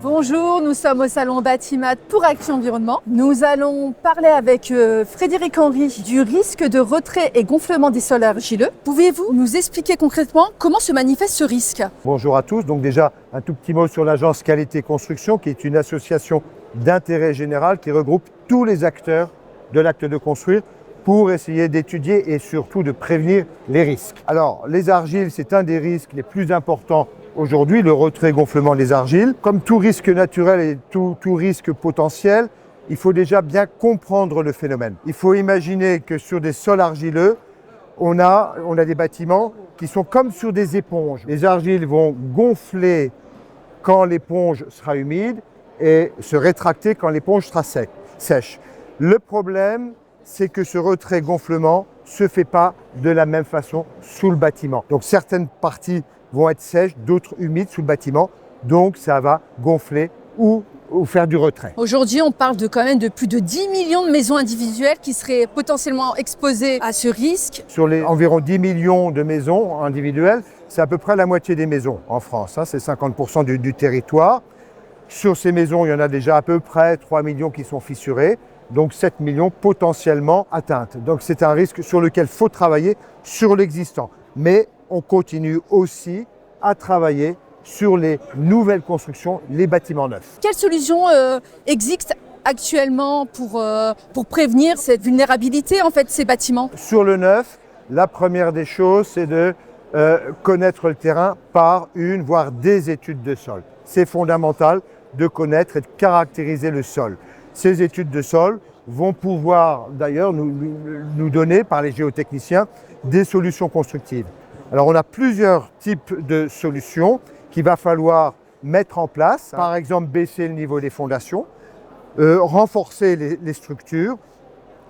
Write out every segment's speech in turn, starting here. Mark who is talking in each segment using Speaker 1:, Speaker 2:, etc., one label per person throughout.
Speaker 1: Bonjour, nous sommes au salon Batimat pour Action Environnement. Nous allons parler avec Frédéric Henry du risque de retrait et gonflement des sols argileux. Pouvez-vous nous expliquer concrètement comment se manifeste ce risque?
Speaker 2: Bonjour à tous. Donc déjà, un tout petit mot sur l'agence Qualité Construction, qui est une association d'intérêt général qui regroupe tous les acteurs de l'acte de construire pour essayer d'étudier et surtout de prévenir les risques. Alors, les argiles, c'est un des risques les plus importants aujourd'hui, le retrait-gonflement des argiles. Comme tout risque naturel et tout risque potentiel, il faut déjà bien comprendre le phénomène. Il faut imaginer que sur des sols argileux, on a des bâtiments qui sont comme sur des éponges. Les argiles vont gonfler quand l'éponge sera humide et se rétracter quand l'éponge sera sèche. Le problème, c'est que ce retrait-gonflement ne se fait pas de la même façon sous le bâtiment. Donc certaines parties vont être sèches, d'autres humides sous le bâtiment, donc ça va gonfler ou faire du retrait.
Speaker 1: Aujourd'hui, on parle quand même de plus de 10 millions de maisons individuelles qui seraient potentiellement exposées à ce risque.
Speaker 2: Sur les environ 10 millions de maisons individuelles, c'est à peu près la moitié des maisons en France, c'est 50% du territoire. Sur ces maisons, il y en a déjà à peu près 3 millions qui sont fissurées, donc 7 millions potentiellement atteintes. Donc c'est un risque sur lequel il faut travailler sur l'existant. Mais on continue aussi à travailler sur les nouvelles constructions, les bâtiments neufs.
Speaker 1: Quelles solutions existent actuellement pour prévenir cette vulnérabilité en fait, de ces bâtiments?
Speaker 2: Sur le neuf, la première des choses, c'est de connaître le terrain par une, voire des études de sol. C'est fondamental de connaître et de caractériser le sol. Ces études de sol vont pouvoir d'ailleurs nous donner, par les géotechniciens, des solutions constructives. Alors on a plusieurs types de solutions qu'il va falloir mettre en place. Par exemple, baisser le niveau des fondations, renforcer les structures,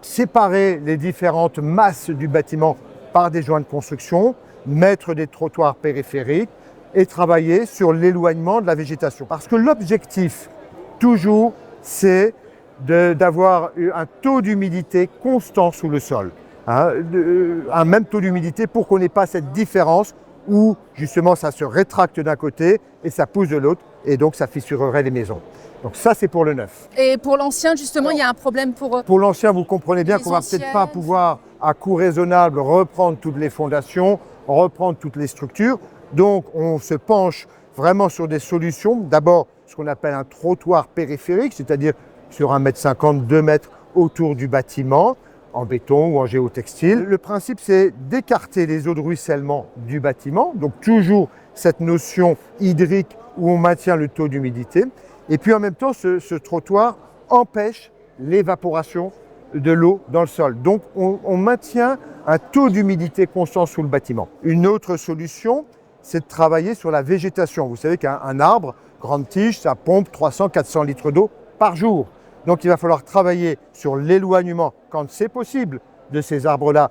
Speaker 2: séparer les différentes masses du bâtiment par des joints de construction, mettre des trottoirs périphériques et travailler sur l'éloignement de la végétation. Parce que l'objectif, toujours, c'est d'avoir un taux d'humidité constant sous le sol. Un même taux d'humidité pour qu'on n'ait pas cette différence où justement ça se rétracte d'un côté et ça pousse de l'autre et donc ça fissurerait les maisons. Donc ça c'est pour le neuf.
Speaker 1: Et pour l'ancien justement il y a un problème pour...
Speaker 2: Pour l'ancien vous comprenez bien qu'on ne va peut-être pas pouvoir à coût raisonnable reprendre toutes les fondations, reprendre toutes les structures. Donc on se penche vraiment sur des solutions. D'abord ce qu'on appelle un trottoir périphérique, c'est-à-dire sur 1,50 m, 2 m autour du bâtiment, en béton ou en géotextile. Le principe, c'est d'écarter les eaux de ruissellement du bâtiment, donc toujours cette notion hydrique où on maintient le taux d'humidité. Et puis en même temps, ce trottoir empêche l'évaporation de l'eau dans le sol. Donc on maintient un taux d'humidité constant sous le bâtiment. Une autre solution, c'est de travailler sur la végétation. Vous savez qu'un arbre, grande tige, ça pompe 300-400 litres d'eau par jour. Donc il va falloir travailler sur l'éloignement, quand c'est possible, de ces arbres-là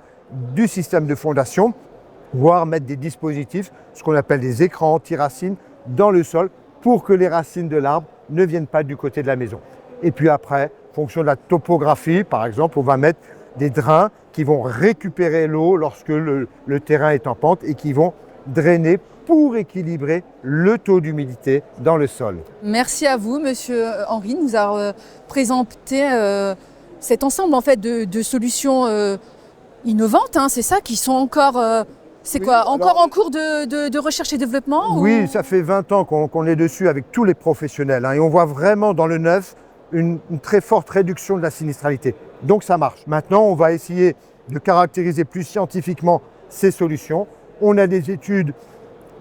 Speaker 2: du système de fondation, voire mettre des dispositifs, ce qu'on appelle des écrans anti-racines, dans le sol pour que les racines de l'arbre ne viennent pas du côté de la maison. Et puis après, en fonction de la topographie, par exemple, on va mettre des drains qui vont récupérer l'eau lorsque le terrain est en pente et qui vont drainer pour équilibrer le taux d'humidité dans le sol.
Speaker 1: Merci à vous, Monsieur Henry, de nous avoir présenté cet ensemble en fait, de solutions innovantes, c'est ça, qui sont encore, en cours de recherche et développement?
Speaker 2: Oui, ça fait 20 ans qu'on est dessus avec tous les professionnels et on voit vraiment dans le neuf une très forte réduction de la sinistralité. Donc ça marche. Maintenant, on va essayer de caractériser plus scientifiquement ces solutions. On a des études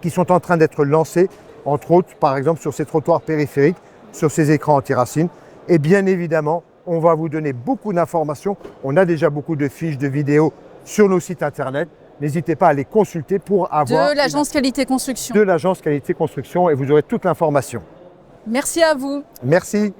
Speaker 2: qui sont en train d'être lancées, entre autres, par exemple, sur ces trottoirs périphériques, sur ces écrans anti-racines. Et bien évidemment, on va vous donner beaucoup d'informations. On a déjà beaucoup de fiches, de vidéos sur nos sites internet. N'hésitez pas à les consulter pour avoir...
Speaker 1: De l'agence Qualité Construction.
Speaker 2: De l'agence Qualité Construction et vous aurez toute l'information.
Speaker 1: Merci à vous.
Speaker 2: Merci.